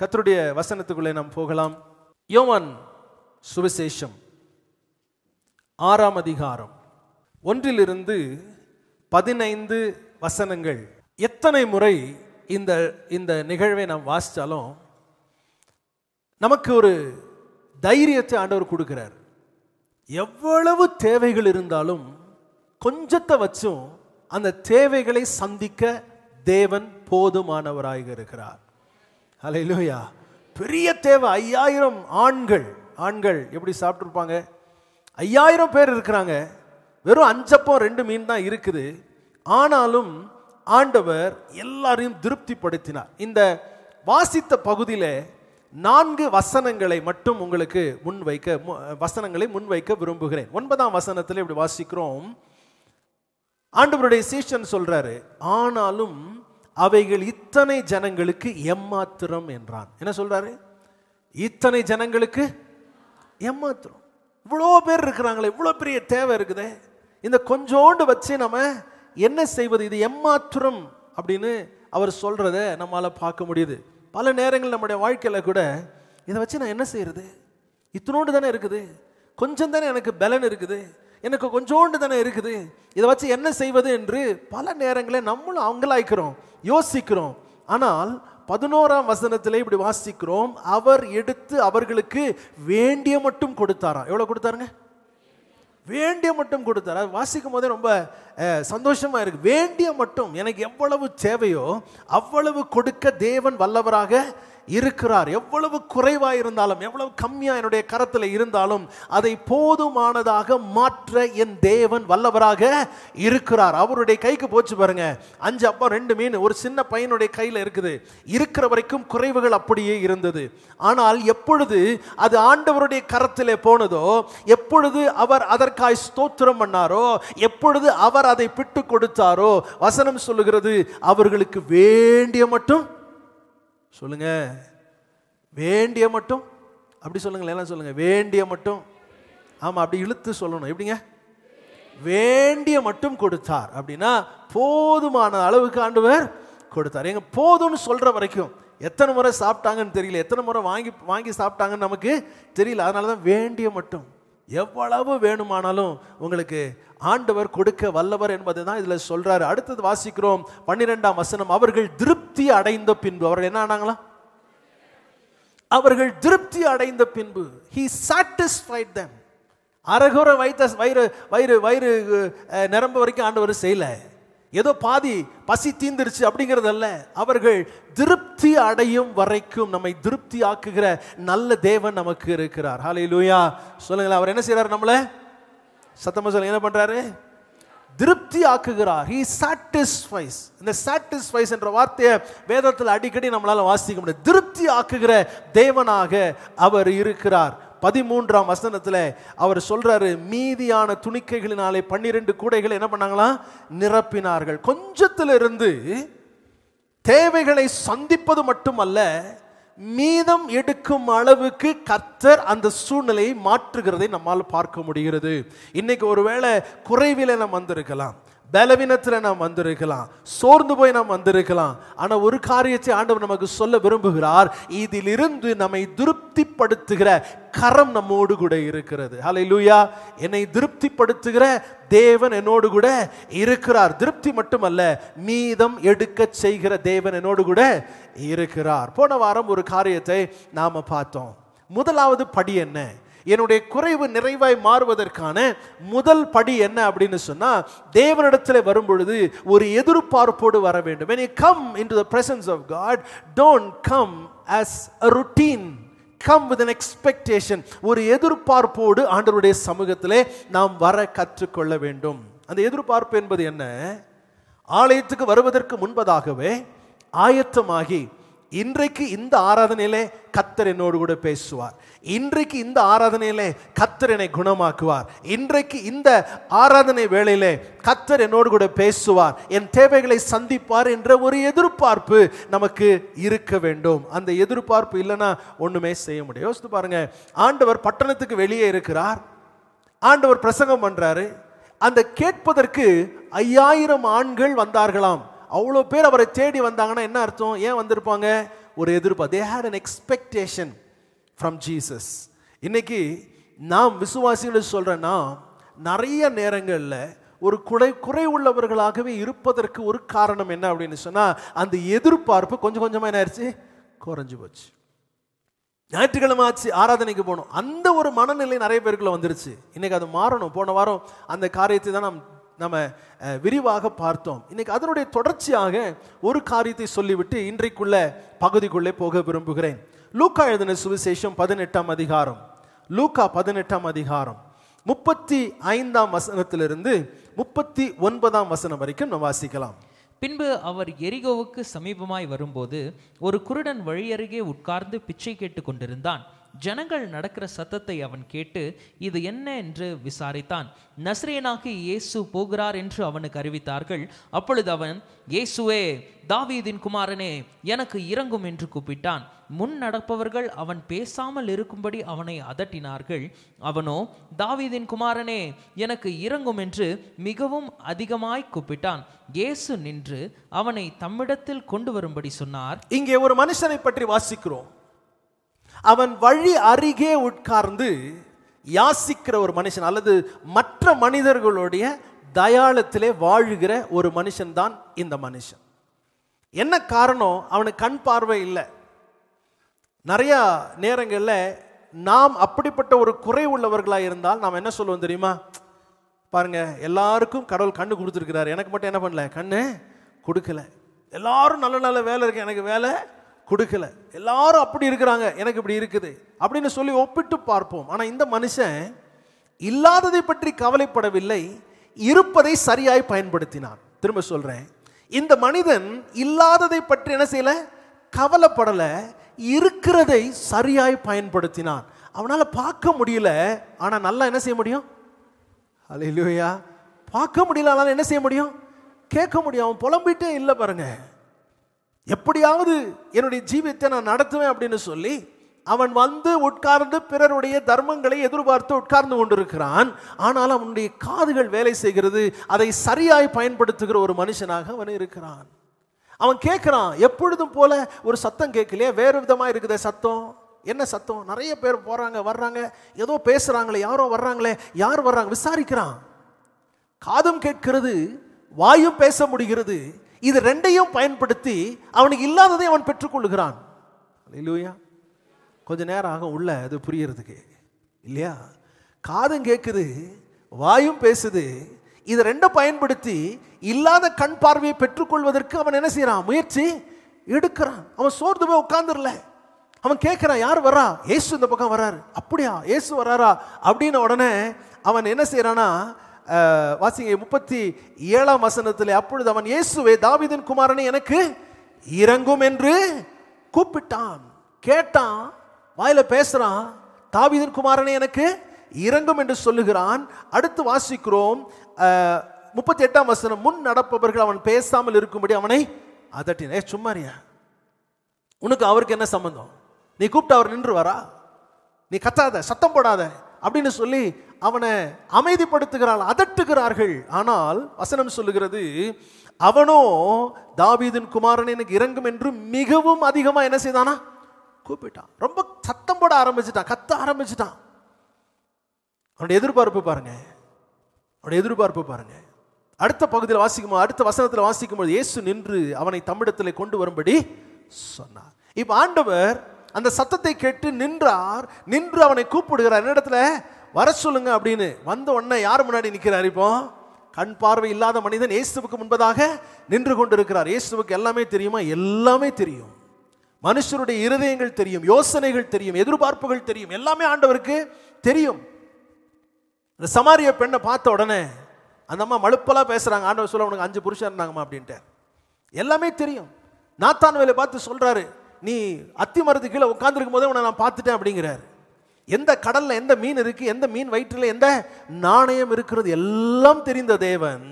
கர்த்தருடைய வசனத்துக்குள்ளே நாம் போகலாம். யோவான் சுவிசேஷம் 6ஆம் அதிகாரம் 1 15 வசனங்கள். எத்தனை முறை இந்த நிகழ்வை நாம் வாசித்தாலும் நமக்கு ஒரு தைரியத்தை ஆண்டவர் கொடுக்கிறார். எவ்வளவு தேவைகள் இருந்தாலும் கொஞ்சத்தை வச்சும் அந்த தேவைகளை சந்திக்க தேவன் போதுமானவராக இருக்கிறார். ஹல்லேலூயா. பெரிய தேவை 5000 ஆண்கள் எப்படி சாப்பிட்டுருப்பாங்க? 5000 பேர் இருக்கிறாங்க. வெறும் 5 அப்பம் 2 மீன் தான் இருக்குது. ஆனாலும் ஆண்டவர் எல்லாரையும் திருப்திப்படுத்தினார். இந்த வாசித்த பகுதியில் 4 வசனங்களை மட்டும் உங்களுக்கு முன்வைக்க விரும்புகிறேன். 9ஆம் வசனத்தில் இப்படி வாசிக்கிறோம். ஆண்டவருடைய சீஷன் சொல்றாரு, ஆனாலும் அவைகள் இத்தனை ஜனங்களுக்கு எம்மாத்திரம் என்றான். என்ன சொல்றாரு? இத்தனை ஜனங்களுக்கு எம்மாத்திரம். இவ்வளோ பேர் இருக்கிறாங்களே, இவ்வளோ பெரிய தேவை இருக்குதே, இந்த கொஞ்சோண்டு வச்சு நம்ம என்ன செய்வது? இது எம்மாத்திரம் அப்படின்னு அவர் சொல்றத நம்மளால பார்க்க முடியுது. பல நேரங்கள் நம்முடைய வாழ்க்கையில கூட இதை வச்சு நான் என்ன செய்யறது? இத்தனோண்டு தானே இருக்குது, கொஞ்சம் தானே எனக்கு பலன் இருக்குது, எனக்கு கொஞ்சோண்டு தானே இருக்குது, இதை வச்சு என்ன செய்வது என்று பல நேரங்களில் நம்மளும் அவங்களாய்க்கிறோம், யோசிக்கிறோம். ஆனால் 11ஆம் வசனத்திலே இப்படி வாசிக்கிறோம், அவர் எடுத்து அவர்களுக்கு வேண்டிய மட்டும் கொடுத்தாராம். எவ்வளவு கொடுத்தாருங்க? வேண்டிய மட்டும் கொடுத்தார். அது வாசிக்கும் போதே ரொம்ப சந்தோஷமா இருக்கு. வேண்டிய மட்டும், எனக்கு எவ்வளவு தேவையோ அவ்வளவு கொடுக்க தேவன் வல்லவராக இருக்கிறார். எவ்வளவு குறைவாக இருந்தாலும், எவ்வளவு கம்மியா என்னுடைய கரத்தில் இருந்தாலும் அதை போதுமானதாக மாற்ற என் தேவன் வல்லவராக இருக்கிறார். அவருடைய கைக்கு போச்சு பாருங்க, 5 அப்பம் 2 மீன் ஒரு சின்ன பையனுடைய கையில் இருக்குது. இருக்கிற வரைக்கும் குறைவுகள் அப்படியே இருந்தது. ஆனால் எப்பொழுது அது ஆண்டவருடைய கரத்திலே போனதோ, எப்பொழுது அவர் அதற்காய் ஸ்தோத்திரம் பண்ணாரோ, எப்பொழுது அவர் அதை பிட்டு கொடுத்தாரோ, வசனம் சொல்லுகிறது, அவர்களுக்கு வேண்டிய மட்டும், சொல்லுங்க, வேண்டிய மட்டும், அப்படி சொல்லுங்களேன், எல்லாம் சொல்லுங்க, வேண்டிய மட்டும். ஆமா, அப்படி இழுத்து சொல்லணும். எப்படிங்க? வேண்டிய மட்டும் கொடுத்தார். அப்படின்னா போதுமான அளவுக்கு ஆண்டவர் கொடுத்தார். எங்க போதும்னு சொல்ற வரைக்கும் எத்தனை முறை சாப்பிட்டாங்கன்னு தெரியல, எத்தனை முறை வாங்கி சாப்பிட்டாங்கன்னு நமக்கு தெரியல. அதனாலதான் வேண்டிய மட்டும். எவ்வளவு வேணுமானாலும் உங்களுக்கு ஆண்டவர் கொடுக்க வல்லவர் என்பதை தான் இதுல சொல்றாரு. அடுத்தது வாசிக்கிறோம் 12ஆம் வசனம். அவர்கள் திருப்தி அடைந்த பின்பு, அவர்கள் என்ன ஆனாங்களா? அவர்கள் திருப்தி அடைந்த பின்பு, he satisfied them. அரகுற வயிறு நிரம்ப வரைக்கும் ஆண்டவர் செய்யல, ஏதோ பாதி பசி தீந்துருச்சு அப்படிங்கிறது அல்ல. அவர்கள் திருப்தி அடையும் வரைக்கும் நம்மை திருப்தி ஆக்குகிற நல்ல தேவன் நமக்கு இருக்கிறார். ஹல்லேலூயா. சொல்லுங்களேன், அவர் என்ன செய்யறாரு? நம்மள சத்தமா சொல்லுங்க, என்ன பண்றாரு? திருப்தி ஆக்குகிறார். he satisfies. இந்த satisfies என்ற வார்த்தையை வேதத்தில் அடிக்கடி நம்மளால வாசிக்க முடியும். திருப்தி ஆக்குகிற தேவனாக அவர் இருக்கிறார். 13ஆம் வசனத்துல அவர் சொல்றாரு, மீதியான துணிக்கைகளினாலே 12 கூடைகளை என்ன பண்ணாங்களா? நிரப்பினார்கள். கொஞ்சத்திலிருந்து தேவைகளை சந்திப்பது மட்டுமல்ல, மீதம் எடுக்கும் அளவுக்கு கர்த்தர் அந்த சூழ்நிலையை மாற்றுகிறதை நம்மால் பார்க்க முடிகிறது. இன்னைக்கு ஒருவேளை குறைவில நாம் வந்திருக்கலாம், பலவீனத்தில் நாம் வந்திருக்கலாம், சோர்ந்து போய் நாம் வந்திருக்கலாம். ஆனால் ஒரு காரியத்தை ஆண்டவர் நமக்கு சொல்ல விரும்புகிறார், இதிலிருந்து நம்மை திருப்திப்படுத்துகிற கரம் நம்மோடு கூட இருக்கிறது. ஹல்லேலூயா. என்னை திருப்திப்படுத்துகிற தேவன் என்னோடு கூட இருக்கிறார். திருப்தி மட்டுமல்ல, மீதம் எடுக்க செய்கிற தேவன் என்னோடு கூட இருக்கிறார். போன வாரம் ஒரு காரியத்தை நாம பார்த்தோம். முதலாவது படி என்ன? என்னுடைய குறைவு நிறைவாய் மாறுவதற்கான முதல் படி என்ன அப்படின்னு சொன்னா, தேவனிடத்தில் வரும் பொழுது ஒரு எதிர்பார்ப்போடு வர வேண்டும். when you come into the presence of God, don't come as a routine, come with an expectation. ஒரு எதிர்பார்ப்போடு ஆண்டவருடைய சமூகத்திலே நாம் வர கற்றுக்கொள்ள வேண்டும். அந்த எதிர்பார்ப்பு என்பது என்ன? ஆலயத்துக்கு வருவதற்கு முன்பதாகவே ஆயத்தமாகி, இன்றைக்கு இந்த ஆராதனையிலே கர்த்தர் என்னோடு கூட பேசுவார், இன்றைக்கு இந்த ஆராதனையிலே கர்த்தர் என்னை குணமாக்குவார், இன்றைக்கு இந்த ஆராதனை வேளையிலே கர்த்தர் என்னோடு கூட பேசுவார், என் தேவைகளை சந்திப்பார் என்ற ஒரு எதிர்பார்ப்பு நமக்கு இருக்க வேண்டும். அந்த எதிர்பார்ப்பு இல்லைன்னா ஒண்ணுமே செய்ய முடியும். யோசித்து பாருங்க, ஆண்டவர் பட்டணத்துக்கு வெளியே இருக்கிறார், ஆண்டவர் பிரசங்கம் பண்றாரு. அந்த கேட்பதற்கு 5000 ஆண்கள் வந்தார்களாம். அவ்வளோ பேர் அவரை தேடி வந்தாங்கன்னா என்ன அர்த்தம்? ஏன் வந்திருப்பாங்க? ஒரு எதிர்பார்ப்பு. They had an expectation from Jesus. இன்னைக்கு நாம் விசுவாசிகள் சொல்றேன்னா நிறைய நேரங்களில் ஒரு குறை உள்ளவர்களாகவே இருப்பதற்கு ஒரு காரணம் என்ன அப்படின்னு சொன்னா, அந்த எதிர்பார்ப்பு கொஞ்சம் கொஞ்சமா என்ன ஆயிடுச்சு, குறைஞ்சு போச்சு. ஞாயிற்றுக்கிழமை ஆச்சு, ஆராதனைக்கு போகணும், அந்த ஒரு மனநிலை நிறைய பேருக்குள்ள வந்துருச்சு. இன்னைக்கு அது மாறணும். போன வாரம் அந்த காரியத்தை தான் நம்ம விரிவாக பார்த்தோம். இன்னைக்கு அதனுடைய தொடர்ச்சியாக ஒரு காரியத்தை சொல்லிவிட்டு இன்றைக்குள்ள பகுதிக்குள்ளே போக விரும்புகிறேன். லூக்கா எழுதின சுவிசேஷம் 18ஆம் அதிகாரம், லூக்கா 18ஆம் அதிகாரம் 35ஆம் வசனத்திலிருந்து 39ஆம் வசனம் வரைக்கும் நாம் வாசிக்கலாம். பின்பு அவர் எரிகோவுக்கு சமீபமாய் வரும்போது ஒரு குருடன் வழியருகே உட்கார்ந்து பிச்சை கேட்டு கொண்டிருந்தான். ஜனங்கள் நடக்கிற சத்தத்தை அவன் கேட்டு இது என்ன என்று விசாரித்தான். நசரேயனாகிய இயேசு போகிறார் என்று அவனுக்கு அறிவித்தார்கள். அப்பொழுது அவன், இயேசுவே, தாவீதின் குமாரனே, எனக்கு இரங்கும் என்று கூப்பிட்டான். முன் நடப்பவர்கள் அவன் பேசாமல் இருக்கும்படி அவனை அதட்டினார்கள். அவனோ, தாவீதின் குமாரனே, எனக்கு இரங்கும் என்று மிகவும் அதிகமாய் கூப்பிட்டான். இயேசு நின்று அவனை தம்மிடத்தில் கொண்டு வரும்படி சொன்னார். இங்கே ஒரு மனுஷனை பற்றி வாசிக்கிறோம். அவன் வழி அருகே உட்கார்ந்து யாசிக்கிற ஒரு மனுஷன், அல்லது மற்ற மனிதர்களுடைய தயாளத்திலே வாழுகிற ஒரு மனுஷன் தான் இந்த மனுஷன். என்ன காரணம்? அவனுக்கு கண் பார்வை இல்லை. நிறைய நேரங்களில் நாம் அப்படிப்பட்ட ஒரு குறை உள்ளவர்களாக இருந்தால் நாம் என்ன சொல்லுவோம் தெரியுமா? பாருங்க, எல்லாருக்கும் கடவுள் கண்ணு கொடுத்துருக்கிறார், எனக்கு மட்டும் என்ன பண்ணல, கண்ணு கொடுக்கல. எல்லாரும் நல்ல நல்ல வேலை இருக்கு, எனக்கு வேலை கொடுக்கல. எல்லாரும் அப்படி இருக்கிறாங்க, எனக்கு இப்படி இருக்குது அப்படின்னு சொல்லி ஒப்பிட்டு பார்ப்போம். ஆனால் இந்த மனுஷன் இல்லாததை பற்றி கவலைப்படவில்லை, இருப்பதை சரியாய் பயன்படுத்தினான். திரும்ப சொல்றேன், இந்த மனிதன் இல்லாததை பற்றி என்ன செய்யல, கவலைப்படல, இருக்கிறதை சரியாய் பயன்படுத்தினான். அவனால பார்க்க முடியல, ஆனா நல்லா என்ன செய்ய முடியும்? அல்லேலூயா. பார்க்க முடியல, ஆனாலும் என்ன செய்ய முடியும்? கேட்க முடியும். அவன் புலம்பிட்டே இல்லை பாருங்க, எப்படியாவது என்னுடைய ஜீவியத்தை நான் நடத்துவேன் அப்படின்னு சொல்லி அவன் வந்து உட்கார்ந்து பிறருடைய தர்மங்களை எதிர்பார்த்து உட்கார்ந்து கொண்டிருக்கிறான். ஆனால் அவனுடைய காதுகள் வேலை செய்கிறது, அதை சரியாய் பயன்படுத்துகிற ஒரு மனுஷனாக அவன் இருக்கிறான். அவன் கேட்கிறான், எப்பொழுதும் போல ஒரு சத்தம் கேட்கலையே, வேறு விதமா இருக்குதே சத்தம். என்ன சத்தம்? நிறைய பேர் போறாங்க வர்றாங்க, ஏதோ பேசுறாங்களே, யாரோ வர்றாங்களே, யார் வர்றாங்க விசாரிக்கிறான். காதும் கேட்கிறது, வாயும் பேச முடிகிறது. இது ரெண்டையும் பயன்படுத்தி அவனுக்கு இல்லாததை அவன் பெற்றுக்கொள்கிறான். அல்லேலூயா. கொஞ்ச நேரம் ஆகும் உள்ள அது புரியறதுக்கு, இல்லையா? காதும் கேட்குது, வாயும் பேசுது. இது ரெண்டும் பயன்படுத்தி இல்லாத கண் பார்வையை பெற்றுக்கொள்வதற்கு அவன் என்ன செய்யறான்? முயற்சி எடுக்கிறான். அவன் சோர்ந்து போய் உட்கார்ந்துடல. அவன் கேட்கிறான், யார் வர்றா? இயேசு இந்த பக்கம் வர்றாரு. அப்படியா, இயேசு வர்றாரா அப்படின்னு உடனே அவன் என்ன செய்யறானா, வாசிங்க 37ஆம் வசனத்தில், அப்பொழுது அவன், இயேசுவே, தாவீதின் குமாரனே, எனக்கு இரங்கும் என்று கூப்பிட்டான். கேட்டான், வாயில பேசுறான், தாவீதின் குமாரனே எனக்கு இரங்கும் என்று சொல்லுகிறான். அடுத்து வாசிக்கிறோம் 38ஆம் வசனம், முன் நடப்பவர்கள் அவன் பேசாமல் இருக்கும்படி அவனை அதட்டின. சும்மாரியா, உனக்கு அவருக்கு என்ன சம்பந்தம்? நீ கூப்பிட்டு அவர் நின்று வரா, நீ கத்தாத, சத்தம் போடாத அப்படின்னு சொல்லி அவனை அமைதிப்படுத்துகிறாள், அதட்டுகிறார்கள். ஆனால் வசனம் சொல்லுகிறது, அவனோ தாவீதின் குமாரன் எனக்கு இரங்கும் என்று மிகவும் அதிகமா என்ன செய்தானா? கூப்பிட்டான். ரொம்ப சத்தம் போட ஆரம்பிச்சுட்டான், கத்த ஆரம்பிச்சுட்டான். அவனுடைய எதிர்பார்ப்பு பாருங்க, அவனுடைய எதிர்பார்ப்பு பாருங்க. அடுத்த பகுதியில் வாசிக்கும், அடுத்த வசனத்தில் வாசிக்கும் போது, இயேசு நின்று அவனை தம்மிடத்தில் கொண்டு வரும்படி சொன்னார். இப்ப ஆண்டவர் அந்த சத்தத்தை கேட்டு நின்றார். நின்று அவனை கூப்பிடுகிறார், என்னிடத்துல வர சொல்லுங்க அப்படின்னு. வந்த உடனே யார் முன்னாடி நிற்கிறார்? இப்போ கண் பார்வை இல்லாத மனிதன் இயேசுவுக்கு முன்பதாக நின்று கொண்டிருக்கிறார். இயேசுவுக்கு எல்லாமே தெரியுமா? எல்லாமே தெரியும். மனுஷருடைய இருதயங்கள் தெரியும், யோசனைகள் தெரியும், எதிர்பார்ப்புகள் தெரியும், எல்லாமே ஆண்டவருக்கு தெரியும். இந்த சமாரிய பெண்ணை பார்த்த உடனே அந்த அம்மா மழுப்பலா பேசுறாங்க. ஆண்டவர் சொல்ல, உனக்கு 5 புருஷன் இருந்தாங்கம்மா அப்படின்ட்டு. எல்லாமே தெரியும். நாத்தான்வேலை பார்த்து சொல்றாரு, நீ அத்தி மரத்து கீழே உட்கார்ந்துருக்கும் போதே உன்னை நான் பார்த்துட்டேன் அப்படிங்கிறார். எந்த கடல்ல எந்த மீன் இருக்கு, எந்த மீன் வயிற்றில் எந்த நாணயம் இருக்கிறது எல்லாம் தெரிந்த தேவன்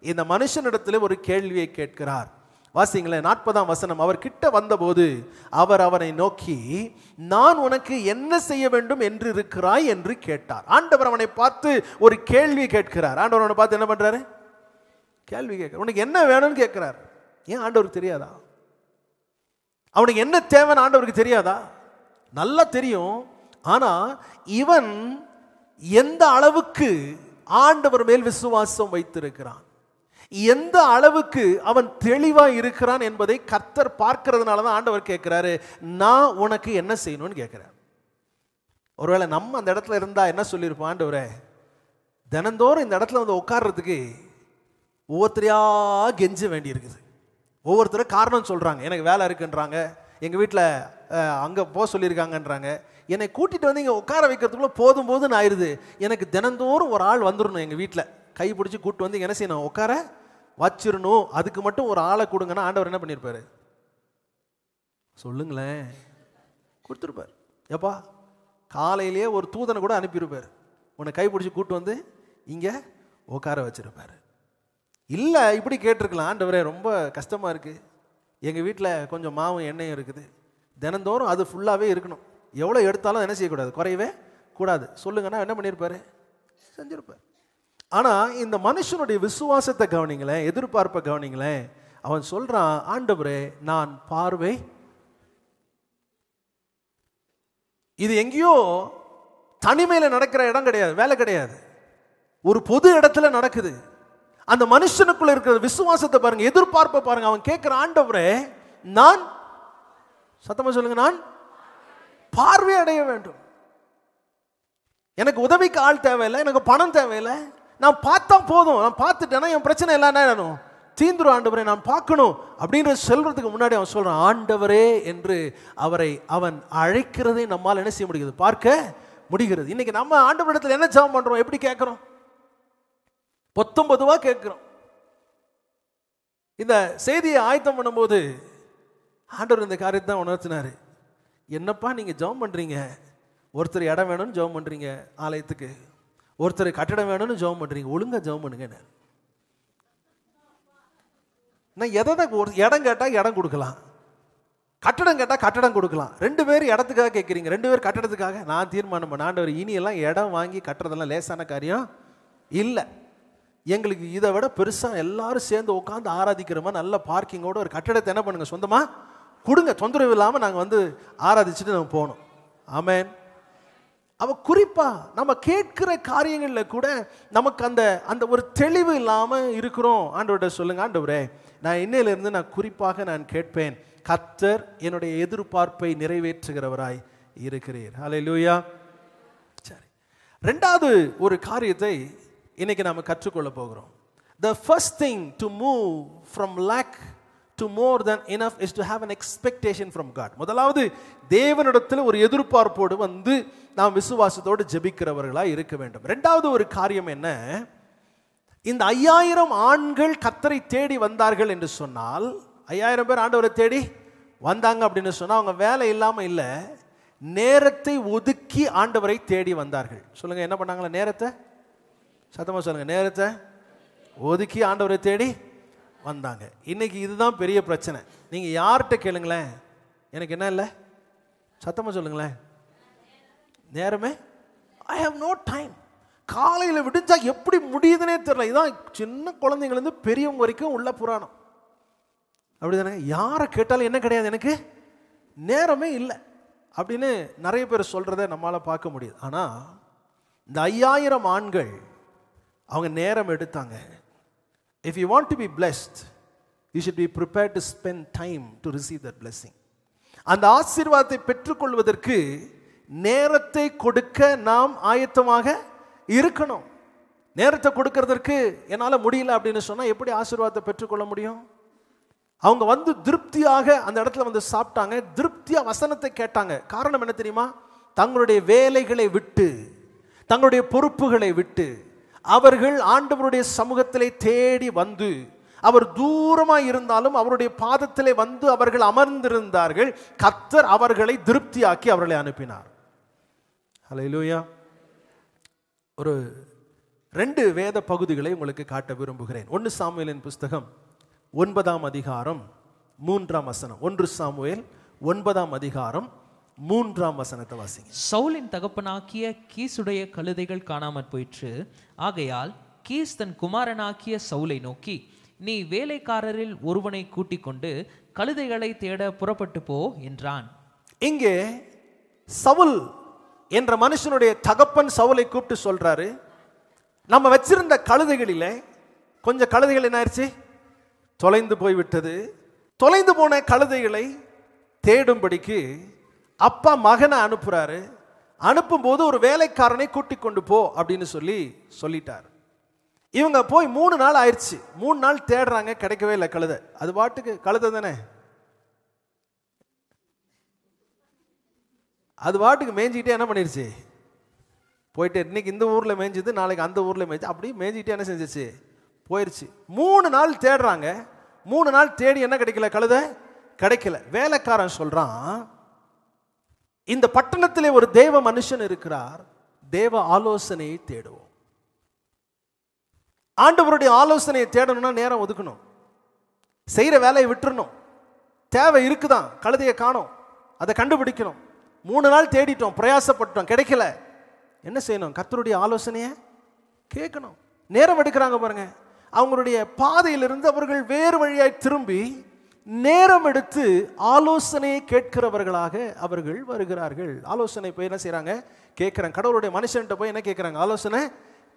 இந்த மனுஷனிடத்தில் ஒரு கேள்வியை கேட்கிறார். வாசிங்களேன் 40ஆம் வசனம். அவர் கிட்ட வந்தபோது அவர் அவனை நோக்கி, நான் உனக்கு என்ன செய்ய வேண்டும் என்று இருக்கிறாய் என்று கேட்டார். ஆண்டவர் அவனை பார்த்து ஒரு கேள்வி கேட்கிறார். ஆண்டவர் அவனை பார்த்து என்ன பண்றாரு? கேள்வி கேட்கிறார். உனக்கு என்ன வேணும்னு கேட்கிறார். ஏன் ஆண்டவருக்கு தெரியாதா? அவனுக்கு என்ன தேவைன்னு ஆண்டவருக்கு தெரியாதா? நல்லா தெரியும். ஆனா இவன் எந்த அளவுக்கு ஆண்டவர் மேல் விசுவாசம் வைத்திருக்கிறான், எந்த அளவுக்கு அவன் தெளிவா இருக்கிறான் என்பதை கர்த்தர் பார்க்கிறதுனால தான் ஆண்டவர் கேட்கிறாரு, நான் உனக்கு என்ன செய்யணும்னு கேட்கிறார். ஒருவேளை நம்ம அந்த இடத்துல இருந்தா என்ன சொல்லியிருப்போம்? ஆண்டவரே, தினந்தோறும் இந்த இடத்துல வந்து உட்கார்றதுக்கு ஒவ்வொருத்தரையா கெஞ்ச வேண்டி இருக்குது. ஒவ்வொருத்தரும் காரணம் சொல்றாங்க. எனக்கு வேலை இருக்குன்றாங்க, எங்க வீட்டில் அங்கே போக சொல்லியிருக்காங்கன்றாங்க. என்னை கூட்டிட்டு வந்து இங்கே உட்கார வைக்கிறதுக்குள்ள போதும் போதுன்னு ஆயிடுது. எனக்கு தினந்தோறும் ஒரு ஆள் வந்துடணும், எங்கள் வீட்டில் கை பிடிச்சி கூப்பிட்டு வந்து என்ன செய்யணும், உட்கார வச்சிடணும். அதுக்கு மட்டும் ஒரு ஆளை கொடுங்கன்னா ஆண்டவர் என்ன பண்ணியிருப்பாரு சொல்லுங்களேன்? கொடுத்துருப்பார். எப்பா காலையிலேயே ஒரு தூதனை கூட அனுப்பியிருப்பார், உன்னை கை பிடிச்சி கூப்பிட்டு வந்து இங்கே உட்கார வச்சிருப்பார். இல்லை இப்படி கேட்டிருக்கலாம், ஆண்டவரே ரொம்ப கஷ்டமாக இருக்குது, எங்கள் வீட்டில் கொஞ்சம் மாவும் எண்ணெயும் இருக்குது, தினந்தோறும் அது ஃபுல்லாகவே இருக்கணும், எவ்வளோ எடுத்தாலும் என்ன செய்யக்கூடாது, குறையவே கூடாது, சொல்லுங்கன்னா என்ன பண்ணியிருப்பாரு, செஞ்சிருப்பார். ஆனால் இந்த மனுஷனுடைய விசுவாசத்தை கவனிங்களேன், எதிர்பார்ப்பை கவனிங்களேன். அவன் சொல்கிறான், ஆண்டவரே நான் பார்வை. இது எங்கேயோ தனிமையில் நடக்கிற இடம் கிடையாது, வேலை கிடையாது, ஒரு பொது இடத்துல நடக்குது. அந்த மனுஷனுக்குள்ள இருக்கிற விசுவாசத்தை பாருங்க, எதிர்பார்ப்பை பாருங்க. அவன் கேட்கிற, ஆண்டவரே நான், சத்தமா சொல்லுங்க, நான் பார்வை அடைய வேண்டும். எனக்கு உதவிக்கு ஆள் தேவையில்லை, எனக்கு பணம் தேவையில்லை, நான் பார்த்தா போதும், நான் பார்த்துட்டேன்னா என் பிரச்சனை எல்லாம் என்ன தீந்துரும், ஆண்டவரே நான் பார்க்கணும் அப்படின்ற சொல்றதுக்கு முன்னாடி அவன் சொல்றான், ஆண்டவரே என்று அவரை அவன் அழைக்கிறதை நம்மால் என்ன செய்ய முடியுது, பார்க்க முடிகிறது. இன்னைக்கு நம்ம ஆண்டவரிடத்தில் என்ன ஜெபம் பண்றோம், எப்படி கேட்கிறோம், பொதுவா கேட்கிறோம். இந்த செய்தியை ஆயத்தம் பண்ணும்போது ஆண்டவர் இந்த காரியத்தை தான் உணர்த்தினாரு. என்னப்பா நீங்க ஜெபம் பண்றீங்க, ஒருத்தர் இடம் வேணும்னு ஜெபம் பண்றீங்க ஆலயத்துக்கு, ஒருத்தர் கட்டடம் வேணும்னு ஜெபம் பண்றீங்க, ஒழுங்கா ஜெபம் பண்ணுங்க. நான் எதை இடம் கேட்டா இடம் கொடுக்கலாம், கட்டடம் கேட்டா கட்டடம் கொடுக்கலாம். 2 பேர் இடத்துக்காக கேட்குறீங்க, 2 பேர் கட்டடத்துக்காக. நான் தீர்மானம் பண்ண, ஆண்டவர் இனி எல்லாம் இடம் வாங்கி கட்டுறதெல்லாம் லேசான காரியம் இல்லை, எங்களுக்கு இதை விட பெருசாக எல்லாரும் சேர்ந்து உட்காந்து ஆராதிக்கிறோமா, நல்ல பார்க்கிங்கோட ஒரு கட்டடத்தை என்ன பண்ணுங்க சொந்தமா கொடுங்க, தொந்தரவு இல்லாமல் நாங்கள் வந்து ஆராதிச்சுட்டு நம்ம போகணும். ஆமென். அவ குறிப்பா நம்ம கேட்கிற காரியங்களில் கூட நமக்கு அந்த அந்த ஒரு தெளிவு இல்லாமல் இருக்கிறோம். ஆண்டவர்கிட்ட சொல்லுங்க, ஆண்டவரே நான் இன்னையிலிருந்து நான் குறிப்பாக நான் கேட்பேன், கர்த்தர் என்னுடைய எதிர்பார்ப்பை நிறைவேற்றுகிறவராய் இருக்கிறீர். ஹல்லேலூயா. சரி, 2வது ஒரு காரியத்தை இன்னைக்கு நாம கற்றுக்கொள்ள போகிறோம். The first thing to move from lack to more than enough is to have an expectation from God. முதலாவது தேவனிடத்தில் ஒரு எதிர்பார்ப்போடு வந்து நாம் விசுவாசத்தோடு ஜெபிக்கிறவர்களாய் இருக்க வேண்டும். 2வது ஒரு காரியம் என்ன, இந்த 5000 ஆண்கள் கர்த்தரை தேடி வந்தார்கள் என்று சொன்னால், 5000 பேர் ஆண்டவரை தேடி வந்தாங்க அப்படின்னு சொன்னா அவங்க வேலை இல்லாம இல்லை, நேரத்தை ஒதுக்கி ஆண்டவரை தேடி வந்தார்கள். சொல்லுங்க, என்ன பண்ணாங்களா, நேரத்தை, சத்தமா சொல்லுங்க, நேரத்தை ஒதுக்கி ஆண்டவரை தேடி வந்தாங்க. இன்னைக்கு இதுதான் பெரிய பிரச்சனை. நீங்க யார்கிட்ட கேளுங்களேன், எனக்கு என்ன இல்லை, சத்தமா சொல்லுங்களேன், நேரமே, ஐ ஹவ் நோ டைம். காலையில் விடிஞ்சா எப்படி முடியுதுன்னே தெரியல. இதுதான் சின்ன குழந்தைங்கள்லேருந்து பெரியவங்க வரைக்கும் உள்ள புராணம் அப்படிதானே. யாரை கேட்டாலும் என்ன கிடையாது, எனக்கு நேரமே இல்லை அப்படின்னு நிறைய பேர் சொல்றதை நம்மளால பார்க்க முடியுது. ஆனால் இந்த 5000 ஆண்கள் அவங்க நேரம் எடுத்தாங்க. If you want to be blessed, you should be prepared to spend time to receive that blessing. அந்த ஆசீர்வாதத்தை பெற்றுக்கொள்வதற்கு நேரத்தை கொடுக்க நாம் ஆயத்தமாக இருக்கணும். நேரத்தை கொடுக்கிறதற்கு என்னால் முடியல அப்படின்னு சொன்னால் எப்படி ஆசீர்வாதத்தை பெற்றுக்கொள்ள முடியும்? அவங்க வந்து திருப்தியாக அந்த இடத்துல வந்து சாப்பிட்டாங்க, திருப்தியாக வசனத்தை கேட்டாங்க. காரணம் என்ன தெரியுமா? தங்களுடைய வேலைகளை விட்டு, தங்களுடைய பொறுப்புகளை விட்டு அவர்கள் ஆண்டவருடைய சமூகத்திலே தேடி வந்து, அவர் தூரமாக இருந்தாலும் அவருடைய பாதத்திலே வந்து அவர்கள் அமர்ந்திருந்தார்கள். கர்த்தர் அவர்களை திருப்தியாக்கி அவர்களை அனுப்பினார். ஹல்லேலூயா. ஒரு 2 வேத பகுதிகளை உங்களுக்கு காட்ட விரும்புகிறேன். 1 சாமுவேலின் புஸ்தகம் 9ஆம் அதிகாரம் 3ஆம் வசனம். 1 சாமுவேல் 9ஆம் அதிகாரம் 3ஆம் வசனத்தை வாசிங்க. சவுலின் தகப்பனாக்கிய கீசுடைய கழுதைகள் காணாமற் போயிற்று. ஆகையால் கீஸ் தன் குமாரனாக்கிய சவுலை நோக்கி, நீ வேலைக்காரரில் ஒருவனை கூட்டிக் கொண்டு கழுதைகளை தேட புறப்பட்டு போ என்றான். இங்கே சவுல் என்ற மனுஷனுடைய தகப்பன் சவுலை கூப்பிட்டு சொல்றாரு, நம்ம வச்சிருந்த கழுதைகளிலே கொஞ்சம் கழுதைகள் என்ன ஆயிடுச்சு, தொலைந்து போய்விட்டது. தொலைந்து போன கழுதைகளை தேடும்படிக்கு அப்பா மகனை அனுப்புறாரு. அனுப்பும்போது ஒரு வேலைக்காரனை கூட்டிக் கொண்டு போ அப்படின்னு சொல்லிட்டார். இவங்க போய் 3 நாள் ஆயிடுச்சு. 3 நாள் தேடுறாங்க, கிடைக்கவே இல்லை கழுதை. அது பாட்டுக்கு கழுதை தானே, அது பாட்டுக்கு மேய்ஞ்சிக்கிட்டே என்ன பண்ணிருச்சு, போயிட்டு இன்னைக்கு இந்த ஊரில் மேய்ஞ்சிது, நாளைக்கு அந்த ஊரில் மேய்ச்சி, அப்படி மேய்ஞ்சிக்கிட்டே என்ன செஞ்சிச்சு, போயிடுச்சு. 3 நாள் தேடுறாங்க. 3 நாள் தேடி என்ன கிடைக்கல, கழுதை கிடைக்கல. வேலைக்காரன் சொல்றான், இந்த பட்டணத்திலே ஒரு தேவ மனுஷன் இருக்கிறார், தேவ ஆலோசனையை தேடுவோம். ஆண்டவருடைய ஆலோசனையை தேடணும்னா நேரம் ஒதுக்கணும், செய்யற வேலையை விட்டுறணும். தேவை இருக்குதான், கழுதையை காணோம், அதை கண்டுபிடிக்கணும். 3 நாள் தேடிட்டோம், பிரயாசப்பட்டோம், கிடைக்கல. என்ன செய்யணும், கர்த்தருடைய ஆலோசனையை கேட்கணும். நேரம் எடுக்கிறாங்க பாருங்க. அவங்களுடைய பாதையிலிருந்து அவர்கள் வேறு வழியாய் திரும்பி நேரம் எடுத்து ஆலோசனையை கேட்கிறவர்களாக அவர்கள் வருகிறார்கள். ஆலோசனை போய் என்ன செய்யறாங்க, கேட்கிறாங்க. கடவுளுடைய மனுஷன்கிட்ட போய் என்ன கேட்கிறாங்க, ஆலோசனை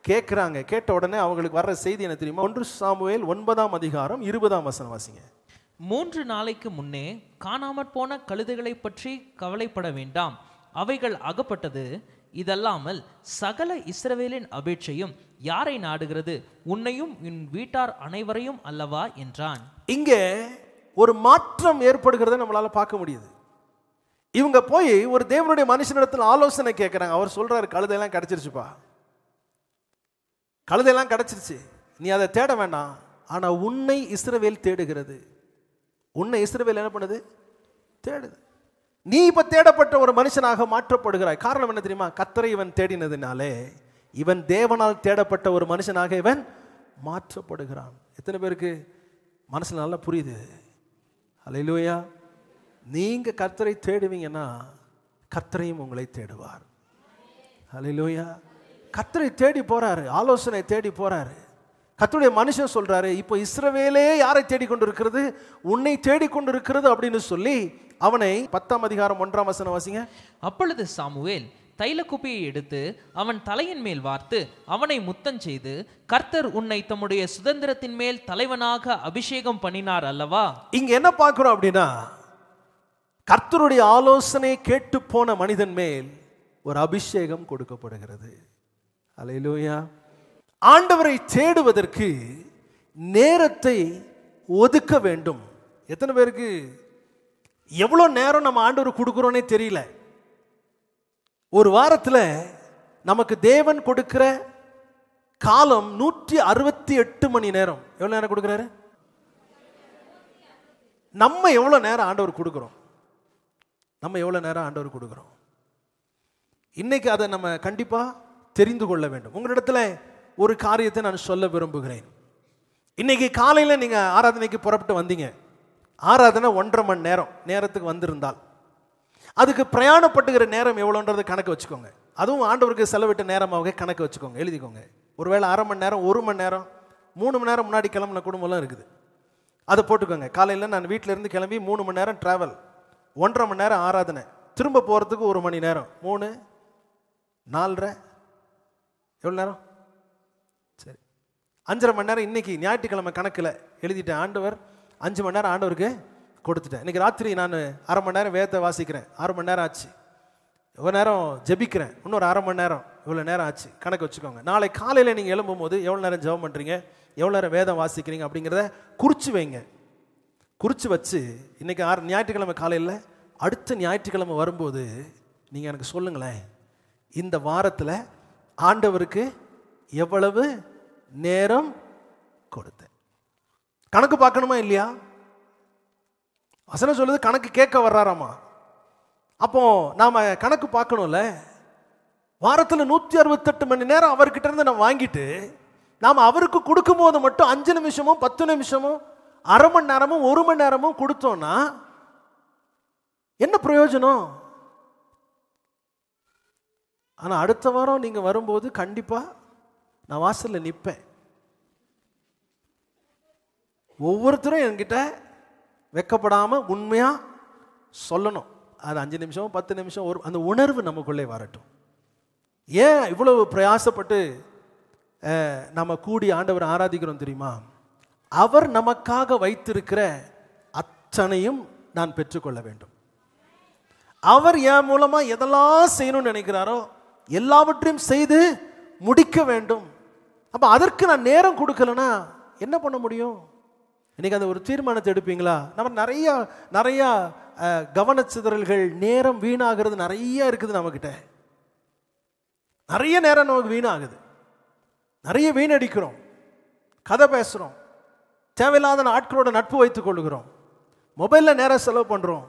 கேட்கிறாங்க. கேட்ட உடனே அவங்களுக்கு வர்ற செய்தி என்ன தெரியுமா? 1 சாமுவேல் 9ஆம் அதிகாரம் 20ஆம் வசனம் வாசிங்க. 3 நாளைக்கு முன்னே காணாமற் போன கழுதைகளை பற்றி கவலைப்பட வேண்டாம், அவைகள் அகப்பட்டது. இதல்லாமல் சகல இஸ்ரவேலின் அபேட்சையும் யாரை நாடுகிறது, உன்னையும் உன் வீட்டார் அனைவரையும் அல்லவா என்றான். இங்கே ஒரு மாற்றம் ஏற்படுகிறத நம்மளால பார்க்க முடியுது. இவங்க போய் ஒரு தேவனுடைய மனுஷனிடத்தில் ஆலோசனை கேட்கிறாங்க. அவர் சொல்றாரு, கழுதையெல்லாம் கிடைச்சிருச்சுப்பா, கழுதையெல்லாம் கிடைச்சிருச்சு, நீ அதை தேட வேண்டாம், ஆனா உன்னை இஸ்ரவேல் தேடுகிறது. உன்னை இஸ்ரவேல் என்ன பண்ணுது, தேடுது. நீ இப்ப தேடப்பட்ட ஒரு மனுஷனாக மாற்றப்படுகிறாய். காரணம் என்ன தெரியுமா? கர்த்தரை இவன் தேடினதுனாலே இவன் தேவனால் தேடப்பட்ட ஒரு மனுஷனாக இவன் மாற்றப்படுகிறான். எத்தனை பேருக்கு மனசுல நல்லா புரியுது? அல்லேலூயா. நீங்க கர்த்தரை தேடுவீங்கன்னா கர்த்தரையும் உங்களை தேடுவார். அல்லேலூயா. கர்த்தரை தேடி போறாரு, ஆலோசனை தேடி போறாரு. கர்த்தருடைய மனுஷன் சொல்றாரு, இப்போ இஸ்ரவேலே யாரை தேடிக்கொண்டிருக்கிறது, உன்னை தேடிக்கொண்டிருக்கிறது அப்படின்னு சொல்லி அவனை 10ஆம் அதிகாரம் 1ஆம் வசனம் வாசிங்க. அப்பொழுது சாமுவேல் தைல குப்பியை எடுத்து அவன் தலையின் மேல் வார்த்து அவனை முத்தம் செய்து, கர்த்தர் உன்னை தம்முடைய சுதந்திரத்தின் மேல் தலைவனாக அபிஷேகம் பண்ணினார் அல்லவா. இங்க என்ன பார்க்கிறோம் அப்படின்னா, கர்த்தருடைய ஆலோசனை கேட்டு போன மனிதன் மேல் ஒரு அபிஷேகம் கொடுக்கப்படுகிறது. அல்லேலூயா. ஆண்டவரை தேடுவதற்கு நேரத்தை ஒதுக்க வேண்டும். எத்தனை பேருக்கு எவ்வளோ நேரம் நம்ம ஆண்டவர் கொடுக்குறோன்னே தெரியல. ஒரு வாரத்தில் நமக்கு தேவன் கொடுக்கிற காலம் 168 மணி நேரம். எவ்வளோ நேரம் கொடுக்குறாரு? நம்ம எவ்வளோ நேரம் ஆண்டவர் கொடுக்குறோம்? நம்ம எவ்வளோ நேரம் ஆண்டவர் கொடுக்குறோம்? இன்னைக்கு அதை நம்ம கண்டிப்பாக தெரிந்து கொள்ள வேண்டும். உங்களிடத்துல ஒரு காரியத்தை நான் சொல்ல விரும்புகிறேன். இன்னைக்கு காலையில் நீங்கள் ஆராதனைக்கு புறப்பட்டு வந்தீங்க. ஆராதனை 1.5 மணி நேரத்துக்கு வந்திருந்தால் அதுக்கு பிரயாணப்பட்டுகிற நேரம் எவ்வளோன்றது கணக்கு வச்சுக்கோங்க. அதுவும் ஆண்டவருக்கு செலவிட்ட நேரமாக கணக்கு வச்சுக்கோங்க, எழுதிக்கோங்க. ஒருவேளை 1/2 மணி நேரம், 1 மணி நேரம், 3 மணி நேரம் முன்னாடி கிளம்புன குடும்பம்லாம் இருக்குது, அதை போட்டுக்கோங்க. காலையில் நான் வீட்டில் இருந்து கிளம்பி 3 மணி நேரம் ட்ராவல், 1.5 மணி நேரம் ஆராதனை, திரும்ப போகிறதுக்கு 1 மணி நேரம், 3, 4.5, எவ்வளோ நேரம்? சரி, 5.5 மணி நேரம். இன்னைக்கு ஞாயிற்றுக்கிழமை கணக்கில் எழுதிட்டேன். ஆண்டவர் 5 மணி நேரம் ஆண்டவருக்கு கொடுத்துட்டேன். இன்னைக்கு ராத்திரி நான் 1/2 மணி நேரம் வேதத்தை வாசிக்கிறேன், 6 மணி நேரம் ஆச்சு. இவ்வளோ நேரம் ஜெபிக்கிறேன், இன்னொரு 1/2 மணி நேரம், இவ்வளோ நேரம் ஆச்சு. கணக்கு வச்சுக்கோங்க. நாளை காலையில் நீங்கள் எழும்பும் போது எவ்வளோ நேரம் ஜெபம் பண்ணுறீங்க, எவ்வளோ நேரம் வேதம் வாசிக்கிறீங்க அப்படிங்கிறத குறித்து வைங்க. குறித்து வச்சு இன்னைக்கு ஞாயிற்றுக்கிழமை காலையில், அடுத்த ஞாயிற்றுக்கிழமை வரும்போது நீங்கள் எனக்கு சொல்லுங்களேன், இந்த வாரத்தில் ஆண்டவருக்கு எவ்வளவு நேரம் கொடுத்தேன். கணக்கு பார்க்கணுமா இல்லையா? வசனம் சொல்லுது கணக்கு கேட்க வர்றாராமா. அப்போ நாம கணக்கு பார்க்கணும்ல. வாரத்தில் 168 மணி நேரம் அவர்கிட்ட இருந்து நம்ம வாங்கிட்டு நாம் அவருக்கு கொடுக்கும் போது மட்டும் 5 நிமிஷமும் 10 நிமிஷமும் 1/2 மணி நேரமும் 1 மணி நேரமும் கொடுத்தோம்னா என்ன பிரயோஜனம்? ஆனால் அடுத்த வாரம் நீங்கள் வரும்போது கண்டிப்பாக நான் வாசலில் நிற்பேன். ஒவ்வொருத்தரும் என்கிட்ட வெக்கப்படாமல் உண்மையாக சொல்லணும். அது 5 நிமிஷம் 10 நிமிஷம் ஒரு அந்த உணர்வு நமக்குள்ளே வரட்டும். ஏன் இவ்வளவு பிரயாசப்பட்டு நம்ம கூடி ஆண்டவர் ஆராதிக்கிறோம் தெரியுமா? அவர் நமக்காக வைத்திருக்கிற அத்தனையும் நான் பெற்றுக்கொள்ள வேண்டும். அவர் என் மூலமா எதெல்லாம் செய்யணும்னு நினைக்கிறாரோ எல்லாவற்றையும் செய்து முடிக்க வேண்டும். அப்போ அதற்கு நான் நேரம் கொடுக்கலன்னா என்ன பண்ண முடியும்? இன்னைக்கு அந்த ஒரு தீர்மானத்தை எடுப்பீங்களா? நம்ம நிறைய கவனச்சிதறல்கள், நேரம் வீணாகிறது நிறைய இருக்குது. நம்மக்கிட்ட நிறைய நேரம் நமக்கு வீணாகுது. நிறைய வீணடிக்கிறோம், கதை பேசுகிறோம், தேவையில்லாத ஆட்களோட நட்பு வைத்துக் கொள்கிறோம், மொபைலில் நேரம் செலவு பண்ணுறோம்.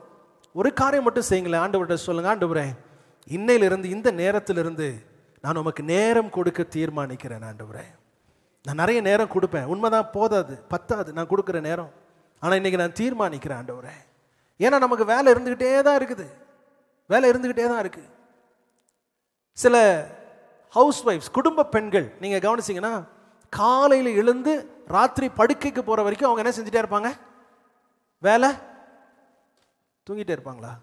ஒரு காரியம் மட்டும் செய்யுங்களேன், ஆண்டவர்கிட்ட சொல்லுங்க, ஆண்டவரே இன்னையிலிருந்து இந்த நேரத்திலிருந்து நான் உமக்கு நேரம் கொடுக்க தீர்மானிக்கிறேன். ஆண்டவரே நான் நிறைய நேரம் கொடுப்பேன், உண்மைதான், போதாது, பத்தாது நான் கொடுக்குற நேரம். ஆனால் இன்னைக்கு நான் தீர்மானிக்கிறேன் ஆண்டவரே. ஏன்னா நமக்கு வேலை இருந்துக்கிட்டே தான் இருக்குது, வேலை இருந்துக்கிட்டே தான் இருக்குது. சில ஹவுஸ் ஒய்ஃப்ஸ், குடும்ப பெண்கள் நீங்கள் கவனிச்சிங்கன்னா காலையில் எழுந்து ராத்திரி படுக்கைக்கு போகிற வரைக்கும் அவங்க என்ன செஞ்சுட்டே இருப்பாங்க? வேலை. தூங்கிட்டே இருப்பாங்களா?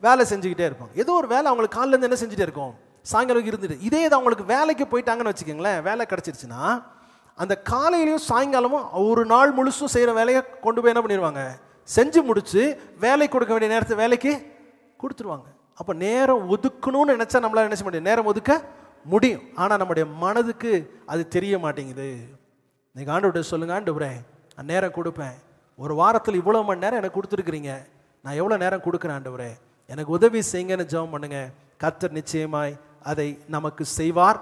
வேலை செஞ்சுக்கிட்டே இருப்பாங்க. ஏதோ ஒரு வேலை அவங்களுக்கு காலிலேருந்து என்ன செஞ்சுட்டே இருக்கும், சாயங்காலம் இருந்துட்டு. இதே இது அவங்களுக்கு வேலைக்கு போயிட்டாங்கன்னு வச்சுக்கோங்களேன், வேலை கிடச்சிருச்சுன்னா அந்த காலையிலையும் சாயங்காலமும் ஒரு நாள் முழுசும் செய்கிற வேலையை கொண்டு போய் என்ன பண்ணிடுவாங்க, செஞ்சு முடிச்சு வேலை கொடுக்க வேண்டிய நேரத்தை வேலைக்கு கொடுத்துருவாங்க. அப்போ நேரம் ஒதுக்கணும்னு நினச்சா நம்மளால் என்ன செய்ய முடியும்? நேரம் ஒதுக்க முடியும். ஆனால் நம்முடைய மனதுக்கு அது தெரிய மாட்டேங்குது. நீங்கள் ஆண்டவர்கிட்ட சொல்லுங்க, ஆண்டவரே நான் நேரம் கொடுப்பேன், ஒரு வாரத்தில் இவ்வளோ மணி நேரம் எனக்கு கொடுத்துருக்குறீங்க, நான் எவ்வளோ நேரம் கொடுக்குறேன் ஆண்டவரே, எனக்கு உதவி செய்யுங்கன்னு ஜெபம் பண்ணுங்க. கர்த்தர் நிச்சயமாய் அதை நமக்கு செய்வார்.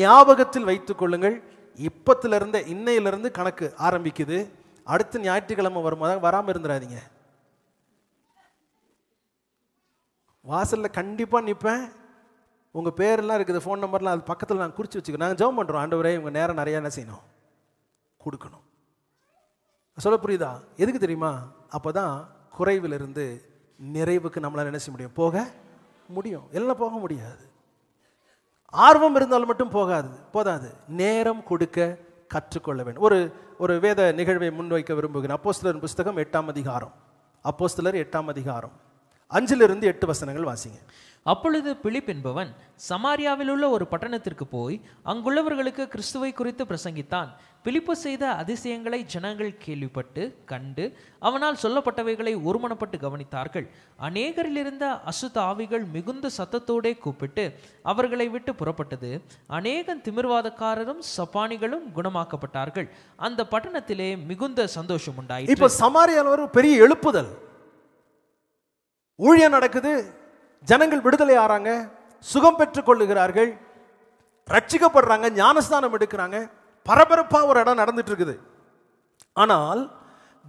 ஞாபகத்தில் வைத்துக் கொள்ளுங்கள், இப்பத்திலிருந்து இன்னையிலிருந்து கணக்கு ஆரம்பிக்குது. அடுத்த ஞாயிற்றுக்கிழமை வரும்போது வராமல் இருந்துடாதீங்க. வாசலில் கண்டிப்பாக நிற்பேன், உங்கள் பேரெல்லாம் இருக்குது, ஃபோன் நம்பர்லாம் அது பக்கத்தில் நான் குறித்து வச்சுக்கிறேன். நாங்கள் ஜெபம் பண்ணுறோம், ஆண்டவரே உங்கள் நேரம் நிறையா என்ன செய்யணும், கொடுக்கணும். சொல்ல புரியுதா? எதுக்கு தெரியுமா? அப்போ தான் குறைவிலிருந்து நிறைவுக்கு நம்மளால் என்ன செய்ய முடியும், போக முடியும். எல்லாம் போக முடியாது. ஆர்வம் இருந்தால் மட்டும் போதாது, நேரம் கொடுக்க கற்றுக்கொள்ள வேண்டும். ஒரு வேத நிகழ்வை முன்வைக்க விரும்புகிறேன். அப்போஸ்தலர் புஸ்தகம் 8ஆம் அதிகாரம், அப்போஸ்தலர் 8ஆம் அதிகாரம் 5-8 வசனங்கள் வாசிங்க. அப்பொழுது பிலிப் என்பவன் சமாரியாவில் உள்ள ஒரு பட்டணத்திற்கு போய் அங்குள்ளவர்களுக்கு கிறிஸ்துவை குறித்து பிரசங்கித்தான். பிலிப்பு செய்த அதிசயங்களை ஜனங்கள் கேள்விப்பட்டு கண்டு அவனால் சொல்லப்பட்டவைகளை ஒருமனப்பட்டு கவனித்தார்கள். அநேகரிலிருந்த அசுத்த ஆவிகள் மிகுந்த சத்தத்தோடே கூப்பிட்டு அவர்களை விட்டு புறப்பட்டது. அநேகம் திமிர்வாதக்காரரும் சப்பானிகளும் குணமாக்கப்பட்டார்கள். அந்த பட்டணத்திலே மிகுந்த சந்தோஷம் உண்டாயிற்று. இப்போ சமாரியாவில் ஒரு பெரிய எழுப்புதல், ஊழியம் நடக்குது, ஜனங்கள் விடுதலை ஆறாங்க, சுகம் பெற்றுக் கொள்ளுகிறார்கள், ரட்சிக்கப்படுறாங்க, ஞானஸ்தானம் எடுக்கிறாங்க, பரபரப்பா ஒரு இடம் நடந்துட்டு இருக்குது. ஆனால்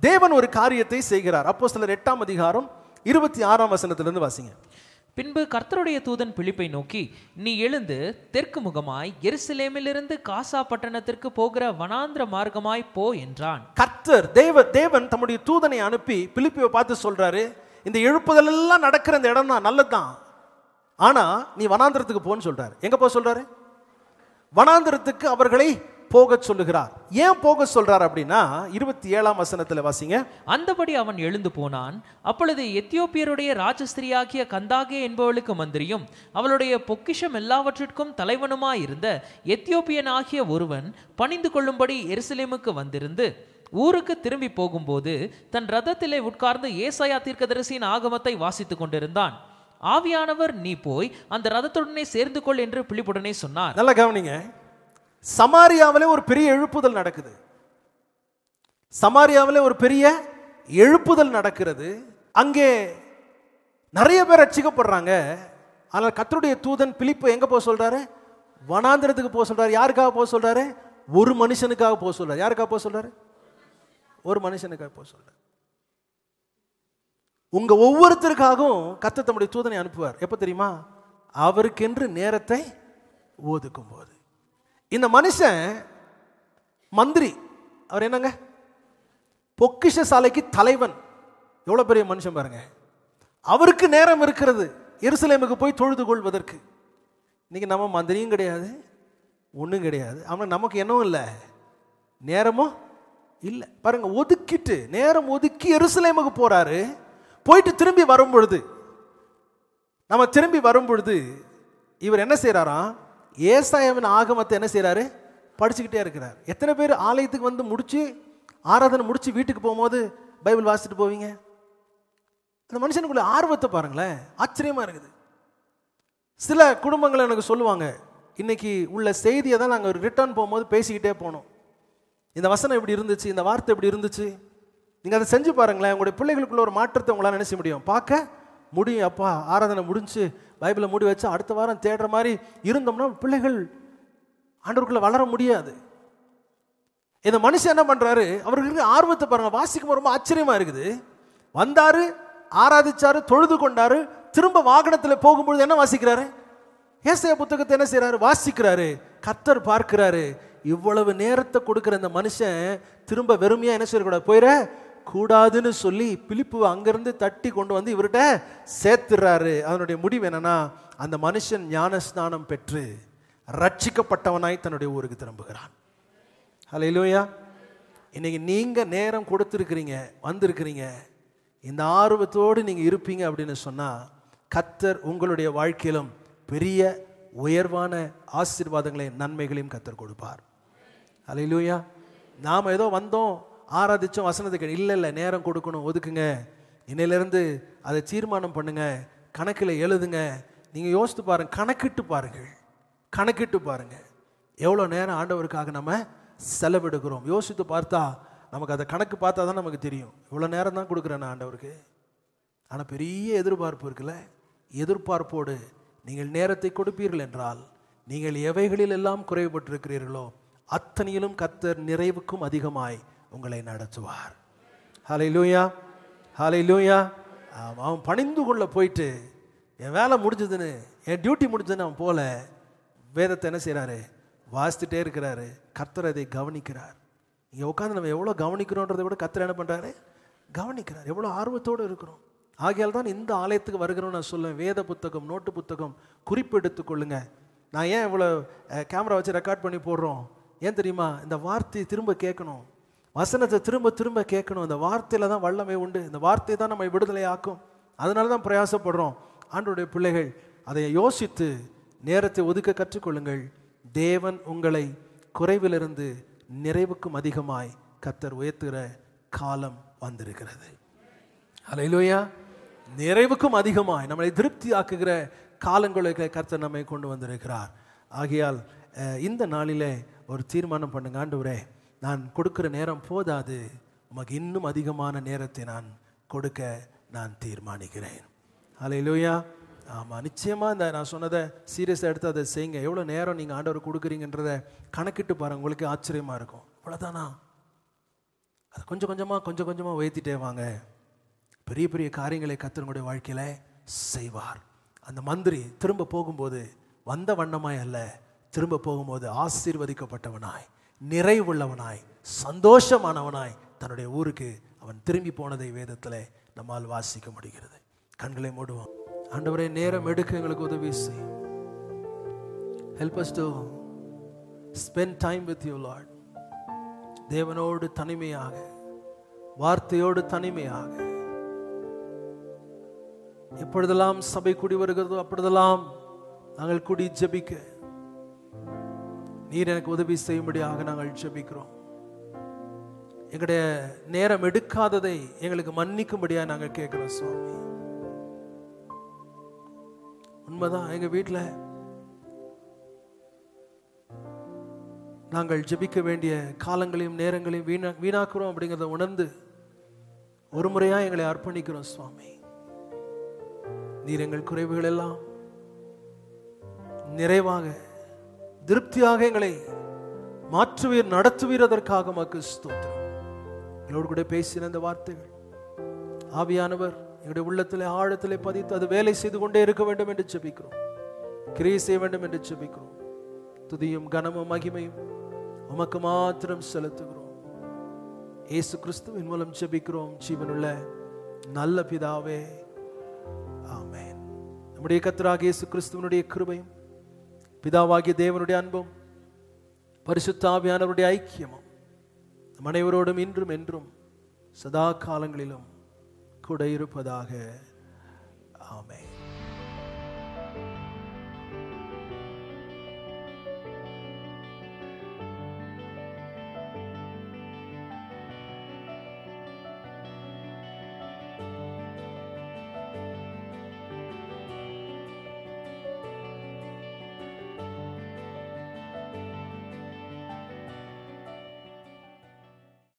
தேவன் ஒரு காரியத்தை செய்கிறார். அப்போஸ்தலர் 8ஆம் அதிகாரம் 26ஆம் வசனத்திலிருந்து வாசிங்க. பின்பு கர்த்தருடைய தூதன் பிலிப்பை நோக்கி, நீ எழுந்து தெற்கு முகமாய் எருசலேமிலிருந்து காசா பட்டணத்திற்கு போகிற வனாந்திர மார்க்கமாய் போ என்றான். கர்த்தர் தேவன் தம்முடைய தூதனை அனுப்பி பிலிப்பை பார்த்து சொல்றாரு, இந்த எழுப்புதல் எல்லாம் நடக்கிற இந்த இடம் தான், நல்லதுதான், ஆனா நீ வனாந்திரத்துக்கு போன்னு சொல்றாரு. எங்க போக சொல்றாரு? வனாந்திரத்துக்கு அவர்களை போக சொல்லுகிறார். ஏன் போக சொல்றார் அப்படின்னா 27ஆம் வசனத்துல வாசிங்க. அந்தபடி அவன் எழுந்து போனான். அப்பொழுது எத்தியோப்பியருடைய ராஜஸ்திரியாகிய கந்தாகே என்பவளுக்கு மந்திரியும் அவளுடைய பொக்கிஷம் எல்லாவற்றிற்கும் தலைவனுமாயிருந்த எத்தியோப்பியன் ஆகிய ஒருவன் பணிந்து கொள்ளும்படி எருசலேமுக்கு வந்திருந்து ஊருக்கு திரும்பி போகும்போது தன் ரதத்திலே உட்கார்ந்து ஏசாயா தீர்க்கதரிசியின் ஆகமத்தை வாசித்துக் கொண்டிருந்தான். ஆவியானவர், நீ போய் அந்த ரதத்துடனே சேர்ந்து கொள் என்று பிலிப்புடனே சொன்னார். நல்லா கவனிங்க, சமாரியாவிலே ஒரு பெரிய எழுப்புதல் நடக்குது. சமாரியாவிலே ஒரு பெரிய எழுப்புதல் நடக்கிறது. அங்கே நிறைய பேர் ரட்சிக்கப்படுறாங்க. ஆனால் கர்த்தருடைய தூதன் பிலிப்பு எங்க போக சொல்றாரு? வனாந்திரத்துக்கு போக சொல்றாரு. யாருக்காக போக சொல்றாரு? ஒரு மனுஷனுக்காக போக சொல்றாரு. யாருக்காக போக சொல்றாரு? ஒரு மனுஷனுக்காக போக சொல்றாரு. உங்க ஒவ்வொருத்தருக்காகவும் கர்த்தர் தம்முடைய தூதனை அனுப்புவார். எப்ப தெரியுமா? அவருக்கென்று நேரத்தை ஒதுக்கும் போது. இந்த மனுஷன் மந்திரி, அவர் என்னங்க, பொக்கிஷ சாலைக்கு தலைவன். எவ்வளவு பெரிய மனுஷன் பாருங்க. அவருக்கு நேரம் இருக்கிறது எருசலேமுக்கு போய் தொழுது கொள்வதற்கு. இன்னைக்கு நம்ம மந்திரியும் கிடையாது, ஒன்றும் கிடையாது. அவனுக்கு நமக்கு என்னவும் இல்லை, நேரமும் இல்லை. பாருங்க, ஒதுக்கிட்டு நேரம் ஒதுக்கி எருசலேமுக்கு போறாரு. போயிட்டு திரும்பி வரும் பொழுது, நம்ம திரும்பி வரும் பொழுது இவர் என்ன செய்யறாராம், ஏசாயாவின் ஆகமத்தை என்ன செய்யறாரு, படிச்சுக்கிட்டே இருக்கிறார். எத்தனை பேர் ஆலயத்துக்கு வந்து முடிச்சு ஆராதனை முடிச்சு வீட்டுக்கு போகும்போது பைபிள் வாசிச்சுட்டு போவீங்க? அந்த மனுஷனுக்குள்ள ஆர்வத்தை பாருங்களேன், ஆச்சரியமா இருக்குது. சில குடும்பங்கள் எனக்கு சொல்லுவாங்க, இன்னைக்கு உள்ள செய்தியை தான் நாங்கள் ரிட்டர்ன் போகும்போது பேசிக்கிட்டே போனோம். இந்த வசனம் எப்படி இருந்துச்சு, இந்த வார்த்தை எப்படி இருந்துச்சு. நீங்கள் அதை செஞ்சு பாருங்களேன், உங்களுடைய பிள்ளைகளுக்குள்ள ஒரு மாற்றத்தை உங்களால் நினைச்ச முடியும், பார்க்க முடியும். அப்பா ஆராதனை முடிஞ்சு பைபிளை மூடி வச்சு அடுத்த வாரம் தேடுற மாதிரி இருந்தோம்னா பிள்ளைகள் ஆண்டவருக்குள்ள வளர முடியாது. இந்த மனுஷன் என்ன பண்றாரு, அவருக்கு ஆர்வத்தை பாருங்க, வாசிக்கும் ரொம்ப ஆச்சரியமா இருக்குது. வந்தாரு, ஆராதிச்சாரு, தொழுது கொண்டாரு, திரும்ப வாகனத்தில் போகும்பொழுது என்ன வாசிக்கிறாரு, ஏசாயா புத்தகத்தை என்ன செய்யறாரு, வாசிக்கிறாரு. கர்த்தர் பார்க்கிறாரு, இவ்வளவு நேரத்தை கொடுக்கிற இந்த மனுஷன் திரும்ப வெறுமையா என்ன செய்யக்கூடாது, போயிட கூடாதுன்னு சொல்லி பிலிப்பு அங்கிருந்து தட்டி கொண்டு வந்து இவர்கிட்ட சேர்த்துறாரு. அதனுடைய முடிவு என்னன்னா, அந்த மனுஷன் ஞான ஸ்நானம் பெற்று ரட்சிக்கப்பட்டவனாய் தன்னுடைய ஊருக்கு திரும்புகிறான். ஹல்லேலூயா. இன்னைக்கு நீங்க நேரம் கொடுத்துருக்கிறீங்க, வந்திருக்கிறீங்க, இந்த ஆர்வத்தோடு நீங்க இருப்பீங்க அப்படின்னு சொன்னா கர்த்தர் உங்களுடைய வாழ்க்கையிலும் பெரிய உயர்வான ஆசீர்வாதங்களையும் நன்மைகளையும் கர்த்தர் கொடுப்பார். ஹல்லேலூயா. நாம் ஏதோ வந்தோம் ஆராதிச்சோம் வசனத்துக்கு, இல்லை நேரம் கொடுக்கணும், ஒதுக்குங்க. இன்னையிலிருந்து அதை தீர்மானம் பண்ணுங்க, கணக்கில் எழுதுங்க. நீங்கள் யோசித்து பாருங்க, கணக்கிட்டு பாருங்க எவ்வளோ நேரம் ஆண்டவருக்காக நம்ம செலவிடுகிறோம். யோசித்து பார்த்தா நமக்கு அதை கணக்கு பார்த்தா தான் நமக்கு தெரியும், இவ்வளோ நேரம் தான் கொடுக்குறேன் ஆண்டவருக்கு. ஆனால் பெரிய எதிர்பார்ப்பு இருக்குல்ல, எதிர்பார்ப்போடு நீங்கள் நேரத்தை கொடுப்பீர்கள் என்றால் நீங்கள் எவைகளில் எல்லாம் குறைபட்டிருக்கிறீர்களோ அத்தனையிலும் கர்த்தர் நிறைவுக்கும் அதிகமாய் உங்களை நடத்துவார். ஹல்லேலூயா, ஹல்லேலூயா. அவன் பணிந்து கொள்ள போயிட்டு என் வேலை முடிஞ்சதுன்னு, என் டியூட்டி முடிஞ்சதுன்னு அவன் போல வேதத்தை என்ன செய்கிறாரு, வாசித்துட்டே இருக்கிறாரு. கர்த்தர் அதை கவனிக்கிறார். இங்கே உட்காந்து நம்ம எவ்வளோ கவனிக்கிறோன்றதை விட கர்த்தர் என்ன பண்ணுறாரு, கவனிக்கிறார். எவ்வளோ ஆர்வத்தோடு இருக்கிறோம். ஆகையால் தான் இந்த ஆலயத்துக்கு வருகிறோம் நான் சொல்லுவேன், வேத புத்தகம், நோட்டு புத்தகம், குறிப்பு எடுத்துக்கொள்ளுங்க. நான் ஏன் இவ்வளோ கேமரா வச்சு ரெக்கார்ட் பண்ணி போடுறோம், ஏன் தெரியுமா, இந்த வார்த்தையை திரும்ப கேட்கணும், வசனத்தை திரும்ப திரும்ப கேட்கணும். இந்த வார்த்தையில் தான் வல்லமை உண்டு, இந்த வார்த்தை தான் நம்ம விடுதலை ஆக்கும். அதனால தான் பிரயாசப்படுறோம். ஆண்டவருடைய பிள்ளைகள் அதை யோசித்து நேரத்தை ஒதுக்க கற்றுக்கொள்ளுங்கள். தேவன் உங்களை குறைவிலிருந்து நிறைவுக்கும் அதிகமாய் கர்த்தர் உயர்த்துகிற காலம் வந்திருக்கிறது. ஹல்லேலூயா. நிறைவுக்கும் அதிகமாய் நம்மளை திருப்தி ஆக்குகிற காலங்களுக்கு கர்த்தர் நம்மை கொண்டு வந்திருக்கிறார். ஆகையால் இந்த நாளிலே ஒரு தீர்மானம் பண்ணுங்க, ஆண்டவரே நான் கொடுக்கிற நேரம் போதாது, உமக்கு இன்னும் அதிகமான நேரத்தை நான் கொடுக்க நான் தீர்மானிக்கிறேன். ஹல்லேலூயா. ஆமாம், நிச்சயமாக இந்த நான் சொன்னதை சீரியஸாக எடுத்து அதை செய்யுங்க. எவ்வளோ நேரம் நீங்கள் ஆண்டவர் கொடுக்குறீங்கன்றதை கணக்கிட்டு பாருங்கள், உங்களுக்கு ஆச்சரியமாக இருக்கும். அவ்வளோதானா, அது கொஞ்சம் கொஞ்சமாக உயர்த்திட்டே வாங்க. பெரிய பெரிய காரியங்களை கர்த்தருடைய வாழ்க்கையில் செய்வார். அந்த மந்திரி திரும்ப போகும்போது வந்த வண்ணமாய் அல்ல, திரும்ப போகும்போது ஆசீர்வதிக்கப்பட்டவனாய், நிறைவுள்ளவனாய், சந்தோஷமானவனாய் தன்னுடைய ஊருக்கு அவன் திரும்பி போனதை வேதத்தில் நம்மால் வாசிக்க முடிகிறது. கண்களை மூடுவோம். ஆண்டவரே, நேரம் எடுக்க எங்களுக்கு உதவி செய். Help us to spend time with you, Lord. தேவனோடு தனிமையாக, வார்த்தையோடு தனிமையாக, எப்பொழுதெல்லாம் சபை கூடி வருகிறதோ அப்பொழுதெல்லாம் நாங்கள் கூடி ஜெபிக்க நீர் எனக்கு உதவி செய்யும்படியாக நாங்கள் ஜெபிக்கிறோம். எங்களுடைய நேரம் எடுக்காததை எங்களுக்கு மன்னிக்கும்படியாக நாங்கள் கேட்கிறோம் சுவாமி. உண்மைதான், எங்க வீட்டில் நாங்கள் ஜெபிக்க வேண்டிய காலங்களையும் நேரங்களையும் வீணாக்குறோம் அப்படிங்கிறத உணர்ந்து ஒரு முறையா எங்களை அர்ப்பணிக்கிறோம் சுவாமி. நீர் எங்கள் குறைவுகள் எல்லாம் நிறைவாக திருப்தியாக எங்களை மாற்றுவீர், நடத்துவீர். அதற்காக உமக்கு ஸ்தோத்திரம். எங்களோடு கூட பேசின இந்த வார்த்தைகள் ஆவியானவர் எங்களுடைய உள்ளத்திலே ஆழத்திலே பதித்து அது வேலை செய்து கொண்டே இருக்க வேண்டும் என்று ஜெபிக்கிறோம். கிரியை செய்ய வேண்டும் என்று ஜெபிக்கிறோம். துதியும் கனமும் மகிமையும் உமக்கு மாத்திரம் செலுத்துகிறோம். இயேசு கிறிஸ்துவின் மூலம் ஜெபிக்கிறோம் ஜீவனுள்ள நல்ல பிதாவே, ஆமென். நம்முடைய கர்த்தராகிய இயேசு கிறிஸ்துவினுடைய கிருபையும் பிதாவாகிய தேவனுடைய அன்பும் பரிசுத்த ஆவியானவருடைய ஐக்கியமும் நம் அனைவரோடும் இன்றும் என்றும் சதா காலங்களிலும் கூட இருப்பதாக.